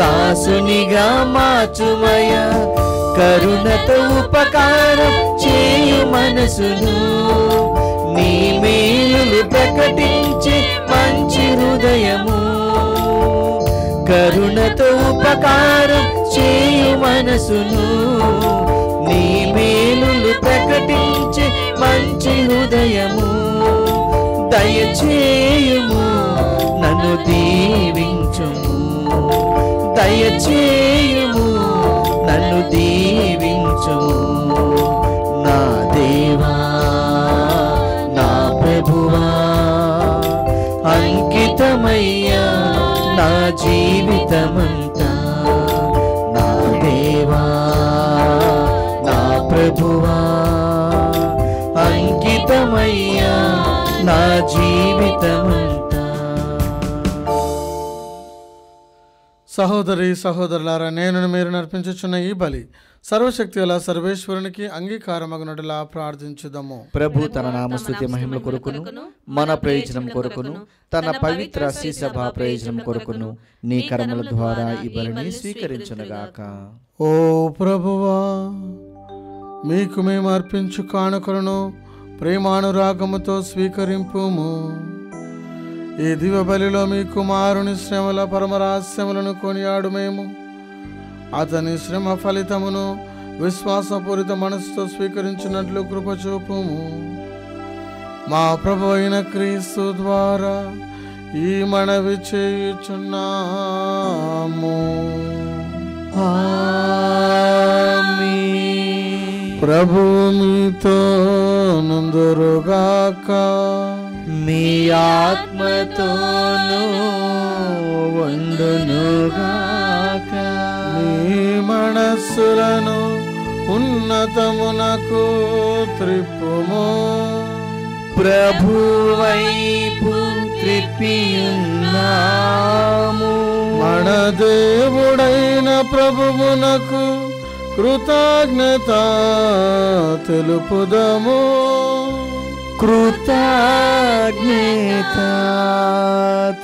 దాసునిగా మార్చుమయా, కరుణతో ఉపకారం చేయు మనసును, నీ మేలులు ప్రకటించే మంచి హృదయము, కరుణతో ఉపకారం చేయు మనసును, నీ మేలులు ప్రకటించే మంచి హృదయము, దయచేయుము నన్ను దీవించుము, దయచేయుము నన్ను దీవించుము, నా దేవా నా ప్రభువా, అంకితమయ్యా నా జీవితమంతా, నా దేవా నా ప్రభువా, అంకితమయ్యా నా జీవితమంతా. సహోదరి సహోదరులారా, నేను మీరు నర్పించుచున్న ఈ బలి సర్వశక్తి గల సర్వేశ్వరునికి అంగీకారమగునట్లా ప్రార్థించుదాము. ప్రభు తన నామస్తుతి మహిమ కొరకును, మన ప్రయోజనం కొరకును, తన పవిత్ర శ్రీసభ ప్రయోజనం కొరకును నీ కర్మల ద్వారా ఈ బలిని స్వీకరించునుగాక. ఓ ప్రభువా, మీకు మేము అర్పించు కానుకలను ప్రేమానురాగముతో స్వీకరింపుము. ఈ దివ్య బలిలో మీ కుమారుని శ్రమల పరమరహస్యములను కొనియాడు మేము అతని శ్రమ ఫలితమును విశ్వాసపూరిత మనసుతో స్వీకరించినట్లు కృపచూపుము. మా ప్రభు అయిన క్రీస్తు ద్వారా ఈ మనవి చేయుచున్నాము. ప్రభు మీతో నుందురుగాక, మీ ఆత్మతోనూ ఉండునుగాక. మీ మనస్సులను ఉన్నతమునకు త్రిప్పుము. ప్రభువైపు త్రిప్పియున్నాము. మన దేవుడైన ప్రభువునకు కృతజ్ఞత తెలుపుదము. కృతజ్ఞత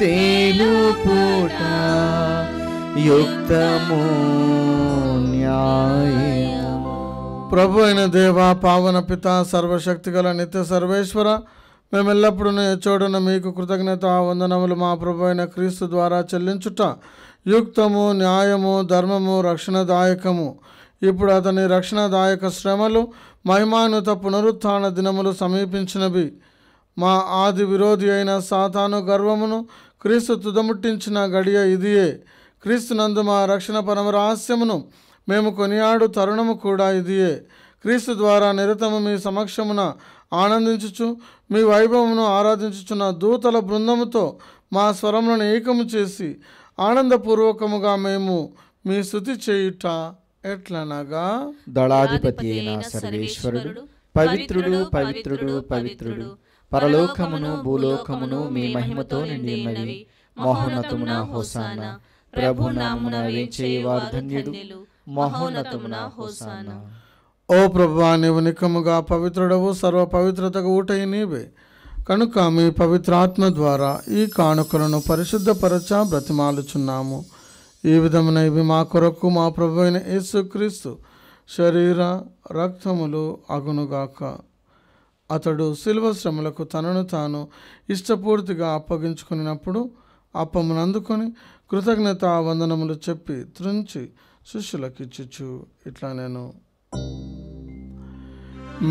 తెలుపుట యుక్తము న్యాయము. ప్రభు అయిన దేవ, పావన పిత, సర్వశక్తి గల నిత్య సర్వేశ్వర, మేమెల్లప్పుడూ చోడున మీకు కృతజ్ఞత వందనములు మా ప్రభు అయిన క్రీస్తు ద్వారా చెల్లించుట యుక్తము, న్యాయము, ధర్మము, రక్షణదాయకము. ఇప్పుడు అతని రక్షణదాయక శ్రమలు, మహిమానుత పునరుత్థాన దినములు సమీపించినవి. మా ఆది విరోధి అయిన సాతాను గర్వమును క్రీస్తు తుదముట్టించిన గడియ ఇదియే. క్రీస్తునందు మా రక్షణ పరమ రహస్యమును మేము కొనియాడు తరుణము కూడా ఇదియే. క్రీస్తు ద్వారా నిరతము మీ సమక్షమున ఆనందించుచు మీ వైభవమును ఆరాధించుచున్న దూతల బృందముతో మా స్వరములను ఏకము చేసి ఆనందపూర్వకముగా మేము మీ స్తుతి చేయుట ఎట్లనగా, దళాధిపతి అయిన సర్వేశ్వరుడు పవిత్రుడు పవిత్రుడు పవిత్రుడు, పరలోకమును భూలోకమును మీ మహిమతో నిండి ఉన్నవి. మహోన్నతమున హోసానా. ప్రభు నామమున వేంచేవారు ధన్యుడు. మహోన్నతమున హోసానా. ఓ ప్రభువా, నీవు నికముగా పవిత్రుడవు, సర్వ పవిత్రతకు ఊటై నీవే. కనుక మీ పవిత్రాత్మ ద్వారా ఈ కానుకలను పరిశుద్ధపరచ బ్రతిమాలుచున్నాము. ఈ విధమున ఇవి మా కొరకు మా ప్రభు అయిన యేసుక్రీస్తు శరీర రక్తములు అగునుగాక. అతడు శిలువ శ్రమలకు తనను తాను ఇష్టపూర్తిగా అప్పగించుకున్నప్పుడు అప్పమును అందుకొని కృతజ్ఞతా వందనములు చెప్పి త్రుంచి శిష్యులకిచ్చుచు ఇట్లా నేను,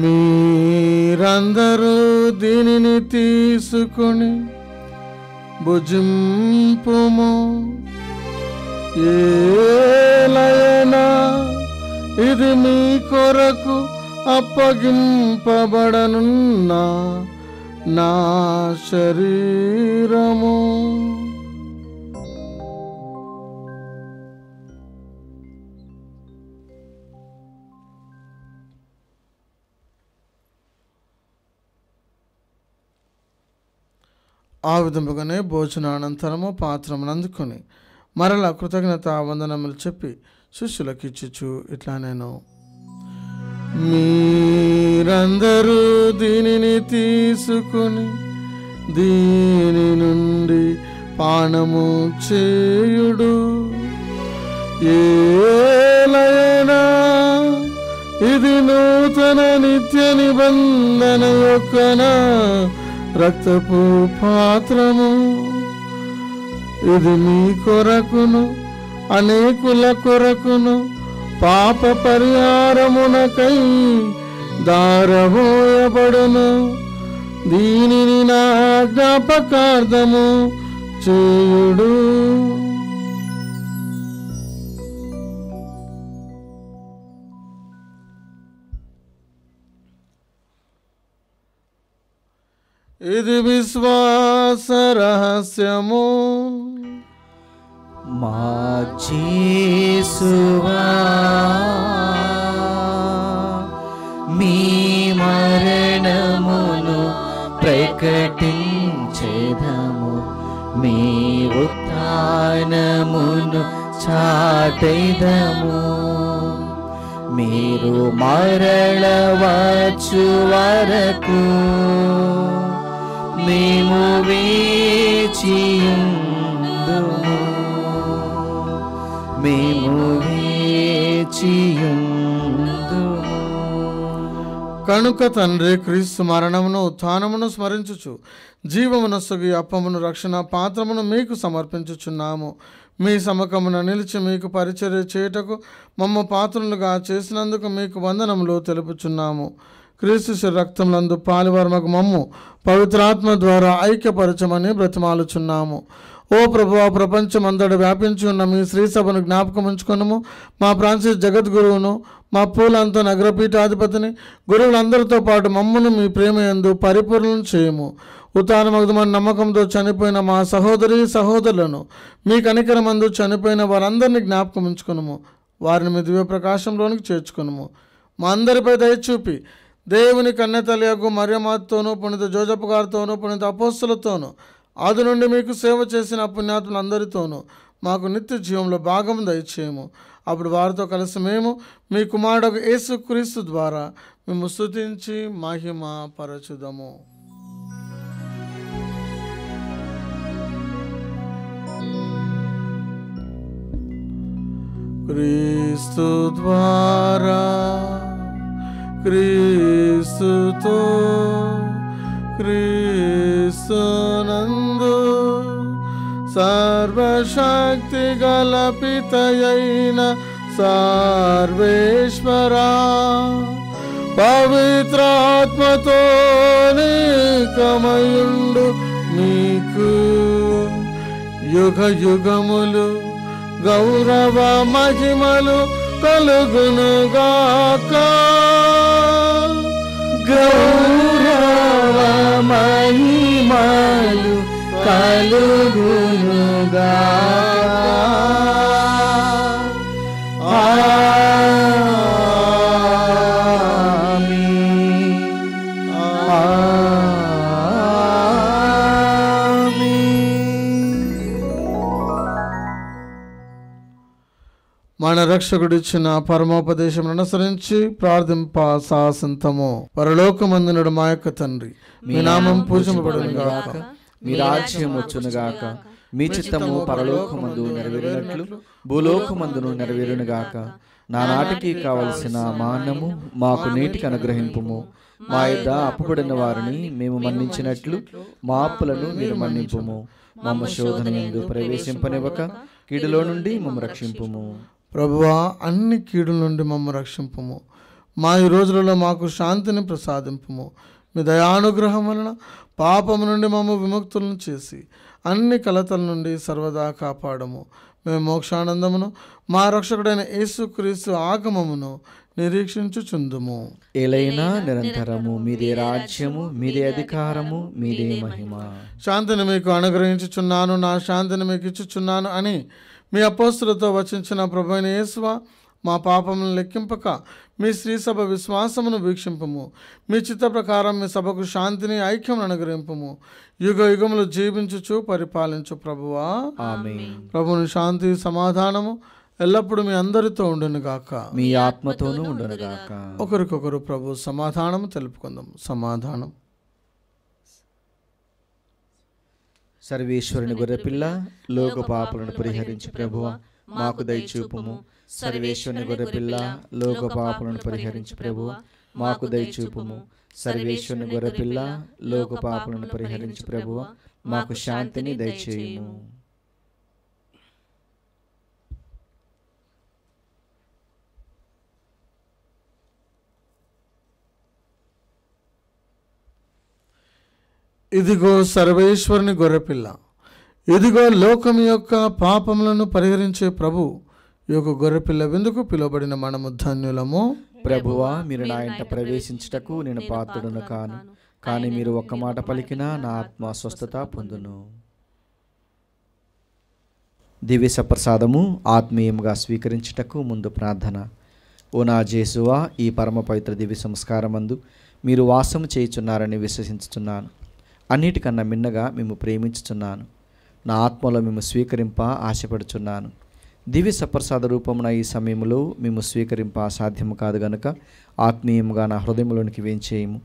మీరందరూ దీనిని తీసుకొని భుజింపుము. ఏలయనా ఇది మీ కొరకు అప్పగింపబడనున్న నా శరీరము. ఆ విధముగానే భోజనానంతరము పాత్రమును అందుకొని మరలా కృతజ్ఞత వందనములు చెప్పి శిష్యులకు ఇచ్చుచు ఇట్లా నేను, మీరందరూ దీనిని తీసుకుని దీని నుండి పానము చేయుడు. ఏలయనా ఇది నూతన నిత్య నిబంధన యొక్క రక్తపు పాత్రము. ఇది మీ కొరకును అనేకుల కొరకును పాప పరిహారమునకై దారబోయబడును. దీనిని నా జ్ఞాపకార్థము చేయుడు. ఇది విశ్వాస రహస్యము. మా యేసువా, మీ మరణమును ప్రకటించెదము, మీ ఉత్థానమును చాటెదము. మీరు మరల వచ్చు వరకు మేము వేచియుందుము, మేము వేచియుందుము. కనుక తండ్రి క్రీస్తు మరణమును ఉత్థానమును స్మరించుచు జీవమునొసగి అప్పమును రక్షణ పాత్రమును మీకు సమర్పించుచున్నాము. మీ సముఖమున నిలిచి మీకు పరిచర్య చేయుటకు మమ్మ పాత్రులుగా చేసినందుకు మీకు వందనములు తెలుపుచున్నాము. క్రీస్తు రక్తములందు పాలివర్మకు మమ్ము పవిత్రాత్మ ద్వారా ఐక్యపరచమని బ్రతిమాలుచున్నాము. ఓ ప్రభువా, ప్రపంచమంతటా వ్యాపించి ఉన్న మీ శ్రీసభను జ్ఞాపకం ఉంచుకొనుము. మా ఫ్రాన్సిస్ జగద్గురువును, మా పూలంతో నగరపీఠాధిపతిని, గురువులందరితో పాటు మమ్మును మీ ప్రేమ యందు పరిపూర్ణం చేయము. ఉత్థానమగుదమని నమ్మకంతో చనిపోయిన మా సహోదరి సహోదరులను, మీ కనికరమందు చనిపోయిన వారందరినీ జ్ఞాపకం ఉంచుకొనుము. వారిని మీ దివ్య ప్రకాశంలోనికి చేర్చుకొనుము. మా అందరిపై దయచూపి దేవుని కన్యతల్యకు మరియమాతతోనూ, పునీత జోజప్ప గారితోనూ, పునీత అపోస్తలతోనూ, ఆది నుండి మీకు సేవ చేసిన పుణ్యాత్ములందరితోనూ మాకు నిత్య జీవంలో భాగం దయచేయము. అప్పుడు వారితో కలిసి మేము మీ కుమారుడు యేసుక్రీస్తు ద్వారా మేము స్తుతించి మహిమ పరచుదము. క్రీస్తు ద్వారా, క్రీస్తుతో, క్రీస్తునందు సర్వశక్తి గల పితయైన సర్వేశ్వరా, పవిత్రాత్మతో నీకమయుండు మీకు యుగ యుగములు గౌరవ మహిమలు కలుగునుగాక. గౌరవ మహిమలు కలుగునుగాక. ఆమేన్. రక్షకుడిచ్చిన పరమోపదేశం అనుసరించి ప్రార్థింప సాసంతము. పరలోకమందునుడు మా యొక్క తండ్రి, మీ నామం పూజింపబడును గాక, మీ రాజ్యం వచ్చును గాక, మీ చిత్తము పరలోకమందు నెరవేరినట్లు భూలోకమందును నెరవేరును గాక. నానాటికి కావలసిన మాన్నము మాకు నేటికి అనుగ్రహింపుము. మా యొద్ద అప్పుబడిన వారిని మేము మన్నించినట్లు మా అప్పులను మీరు మన్నింపుము. మమ్మ శోధన యందు ప్రవేశింపనివ్వక కీడులో నుండి మమ్మ రక్షింపుము. ప్రభువా, అన్ని కీడుల నుండి మమ్మ రక్షింపుము. మా ఈ రోజులలో మాకు శాంతిని ప్రసాదింపుము. మీ దయానుగ్రహం వలన పాపము నుండి మమ్మ విముక్తులను చేసి అన్ని కలతల నుండి సర్వదా కాపాడము. మేము మోక్షానందమును మా రక్షకుడైన యేసుక్రీస్తు ఆగమమును నిరీక్షించుచుందుము. ఏలైనా నిరంతరము మీదే రాజ్యము, మీదే అధికారము, మీదే మహిమ. శాంతిని మీకు అనుగ్రహించుచున్నాను, నా శాంతిని మీకు ఇచ్చుచున్నాను అని మీ అపోస్తులతో వచించిన ప్రభువైన యేసువా, మా పాపములను లెక్కింపక మీ శ్రీసభ విశ్వాసమును వీక్షింపము. మీ చిత్త ప్రకారం మీ సభకు శాంతిని, ఐక్యమును అనుగ్రహింపము. యుగ యుగములు జీవించుచు పరిపాలించు ప్రభువా. ఆమేన్. ప్రభుని శాంతి సమాధానము ఎల్లప్పుడూ మీ అందరితో ఉండును గాక, మీ ఆత్మతోనూ ఉండును గాక. ఒకరికొకరు ప్రభు సమాధానము తెలుపుకుందాం. సమాధానం. సర్వేశ్వరుని గొర్రెపిల్ల, లోక పాపలను పరిహరించి ప్రభువా మాకు దయచూపుము. సర్వేశ్వరుని గొర్రెపిల్ల, లోక పాపలను పరిహరించి ప్రభువా మాకు దయచూపుము. సర్వేశ్వరుని గొర్రెపిల్ల, లోక పాపలను పరిహరించి ప్రభువా మాకు శాంతిని దయచేయుము. ఇదిగో సర్వేశ్వరుని గొర్రెపిల్ల, ఇదిగో లోకం యొక్క పాపములను పరిహరించే ప్రభు యొక్క గొర్రెపిల్ల విందుకు పిలువబడిన మనము ధన్యులము. ప్రభువా, మీరు నా ఇంట ప్రవేశించుటకు నేను పాత్రుడను కాను, కానీ మీరు ఒక్క మాట పలికినా నా ఆత్మ స్వస్థత పొందును. దివ్య సప్రసాదము ఆత్మీయంగా స్వీకరించుటకు ముందు ప్రార్థన. ఓ నా జేసువా, ఈ పరమ పవిత్ర దివ్య సంస్కారమందు మీరు వాసము చేయుచున్నారని విశ్వసించుచున్నాను. అన్నిటికన్నా మిన్నగా మేము ప్రేమించుచున్నాను. నా ఆత్మలో మేము స్వీకరింప ఆశపడుచున్నాను. దివ్య సప్రసాద రూపమున ఈ సమయంలో మేము స్వీకరింప సాధ్యము కాదు గనుక ఆత్మీయముగా నా హృదయంలోనికి వేంచేయము.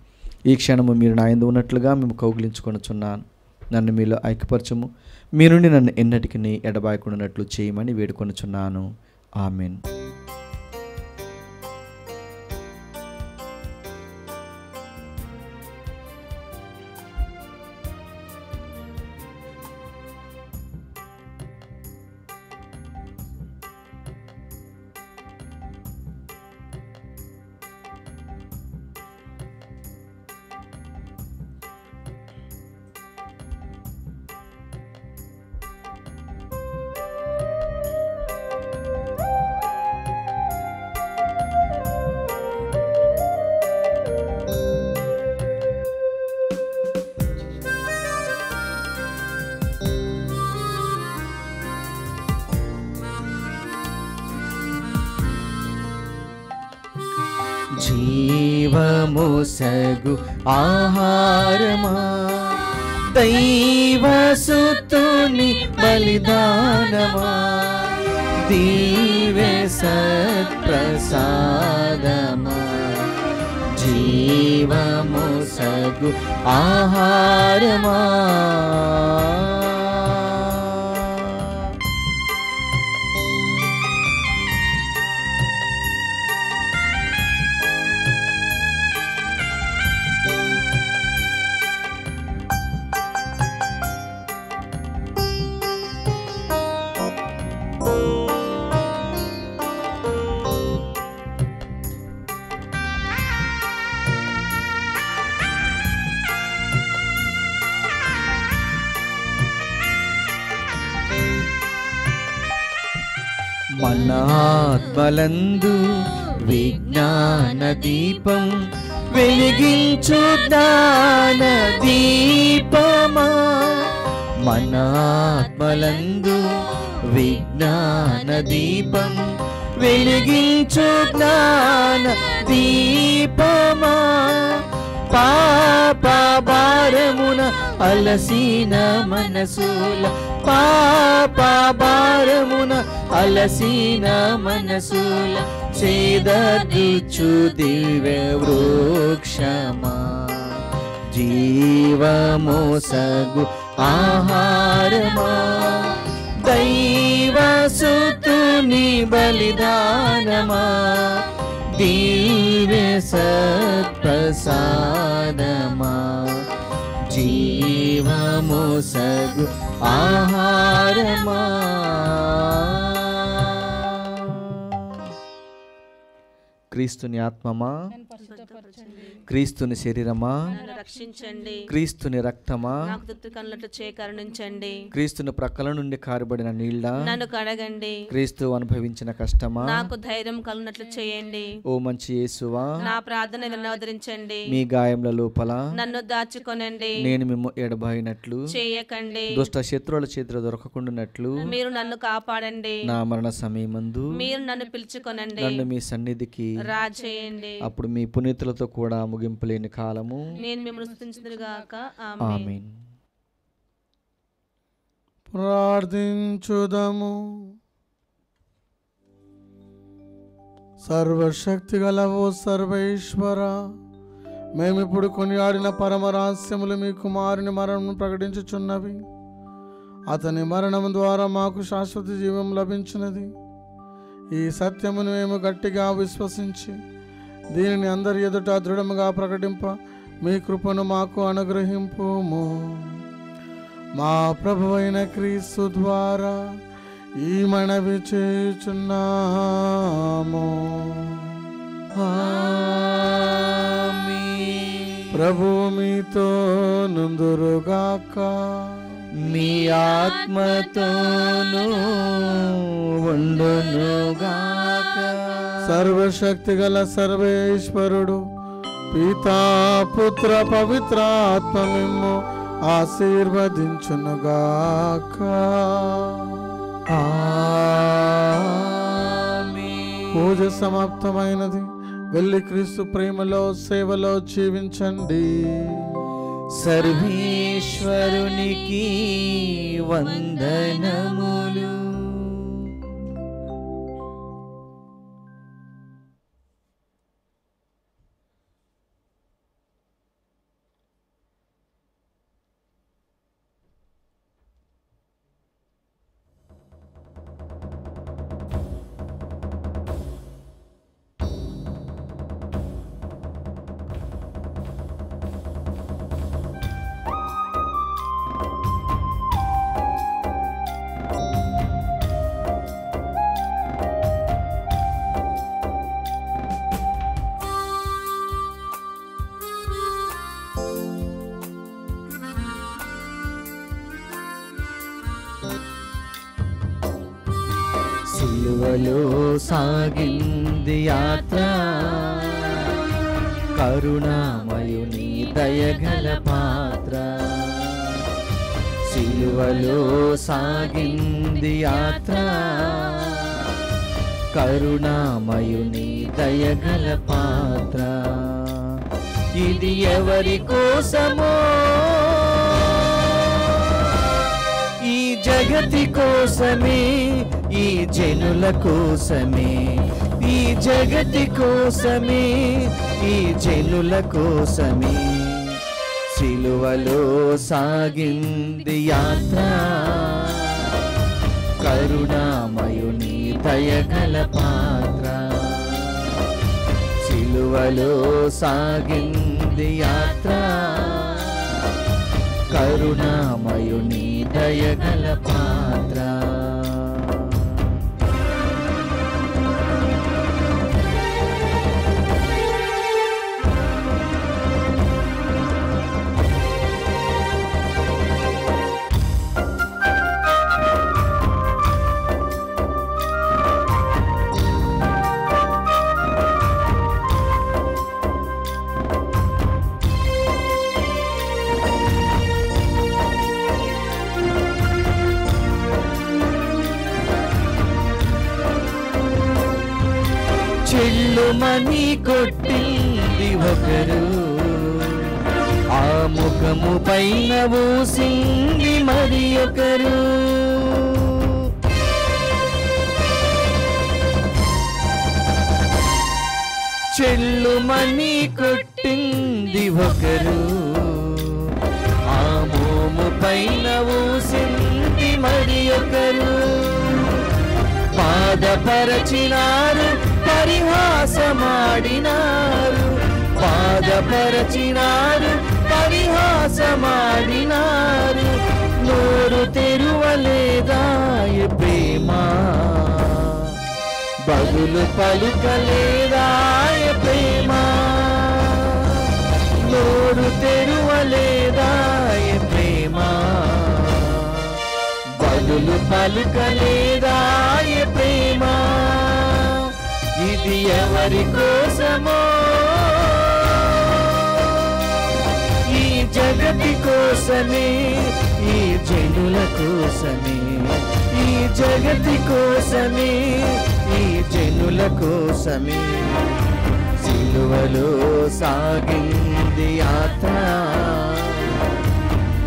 ఈ క్షణము మీరు నా యందు ఉన్నట్లుగా మేము కౌగిలించుకొనుచున్నాను. నన్ను మీలో ఐక్యపరచుము. మీ నుండి నన్ను ఎన్నటికీ ఎడబాయకుండానట్లు చేయమని వేడుకొనుచున్నాను. ఆమెన్. జీవమోసగు ఆహారమా, దైవసుతుని బలిదానమా, దివ్య సత్ప్రసాదమా, జీవమోసగు ఆహారమా. మనాత్మలందు విజ్ఞాన దీపం వెలిగించు జ్ఞాన దీపమా, మనాత్మలందు విజ్ఞాన దీపం వెలిగించు జ్ఞాన దీపమా, పాప భారమున అలసిన మనసుల పాప భారమున అలసిన మనసుల చేదూచు దివ్య వృక్షమా జీవమోసగు ఆహారమా దైవసుతుని బలిదానమా దివ్య సత్ప్రసాదమా జీవమోసగు ఆహారమా క్రీస్తుని ఆత్మమా క్రీస్తుని శరీరమా నన్ను రక్షించండి. క్రీస్తుని రక్తమా నాకు తృప్తి కనులట్లు చేకరుణించండి. క్రీస్తుని ప్రక్కల నుండి కారబడిన నీళ్ళ నన్ను కడగండి. క్రీస్తు అనుభవించిన కష్టమా నాకు ధైర్యం కలుగునట్లు చేయండి. ఓ మంచి యేసువా నా ప్రార్థన వినవదరించండి. మీ గాయముల లోపల నన్ను దాచుకొనండి. నేను మిమ్ము ఎడబాయినట్లు చేయకండి. దుష్ట శత్రువుల చేతిలో దొరకకుండానట్లు మీరు నన్ను కాపాడండి. నా మరణ సమయమందు మీరు నన్ను పిలుచుకొనండి. నన్ను మీ సన్నిధికి రాజేయండి. అప్పుడు మీ పునీతులతో కూడా ముగింపు లేని కాలము నేను మిమ్మల్ని స్తుతించుదురుగాక. ఆమేన్. ఆమేన్. ప్రార్థించుదము. సర్వశక్తి గలవో సర్వేశ్వర, మేమిప్పుడు కొనియాడిన పరమ రహస్యములు మీ కుమారుని మరణం ప్రకటించుచున్నవి. అతని మరణం ద్వారా మాకు శాశ్వత జీవం లభించినది. ఈ సత్యమును మేము గట్టిగా విశ్వసించి దీనిని అందరి ఎదుట దృఢముగా ప్రకటింప మీ కృపను మాకు అనుగ్రహింపుము. మా ప్రభువైన క్రీస్తు ద్వారా ఈ మనవి చేయుచున్నాము. ప్రభు మీతో నుందురుగాక. మీ ఆత్మతోనూ ఉండునుగాక. సర్వశక్తి గల సర్వేశ్వరుడు పితా పుత్ర పవిత్ర ఆత్మ మిమ్ము ఆశీర్వదించునుగాక. పూజ సమాప్తమైనది. వెళ్ళి క్రీస్తు ప్రేమలో సేవలో జీవించండి. సర్వేశ్వరునికి వందనములు. సిలువలో సాగింది యాత్ర, కరుణామయుని దయగల పాత్ర. సిలువలో సాగింది యాత్ర, కరుణామయుని దయగల పాత్ర. ఇది ఎవరి కోసమో, ఈ జగతి కోసమే, ఈ జనుల కోసమే, ఈ జగతి కోసమే, ఈ జనుల కోసమే. సిలువలో సాగింది యాత్ర, కరుణామయుని దయగల పాత్ర. సిలువలో సాగింది యాత్ర, కరుణామయుని దయగల పాత్ర. చెల్లుమని కొట్టింది ఒకరు, ఆ ముఖము పైన ఊసింది మరి ఒకరు, చెల్లుమని కొట్టింది ఒకరు. ఆ మోము పైన ఊసింది మరి ఒకరు, బాధపరచినారు పరిహాసమాడినారు, బాధపరచినారు పరిహాసమాడినారు. నోరు తెరువలేదాయ ప్రేమ, బదులు పలుకలేదాయ ప్రేమ, నోరు తెరువలేదాయ ప్రేమ, బదులు పలుకలేదాయ ప్రేమ. ఇది ఎవరి కోసమో, ఈ జగతి కోసమే, ఈ జనుల కోసమే, ఈ జగతి కోసమే, ఈ జనుల కోసమే. సిలువలో సాగింది యాత్ర,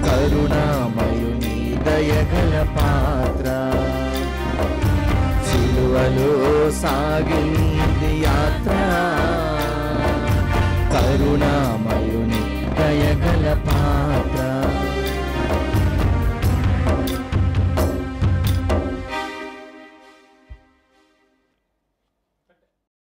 కరుణామయుని దయగల పాత్ర. సిలువలో సాగింది యాత్ర, కరుణా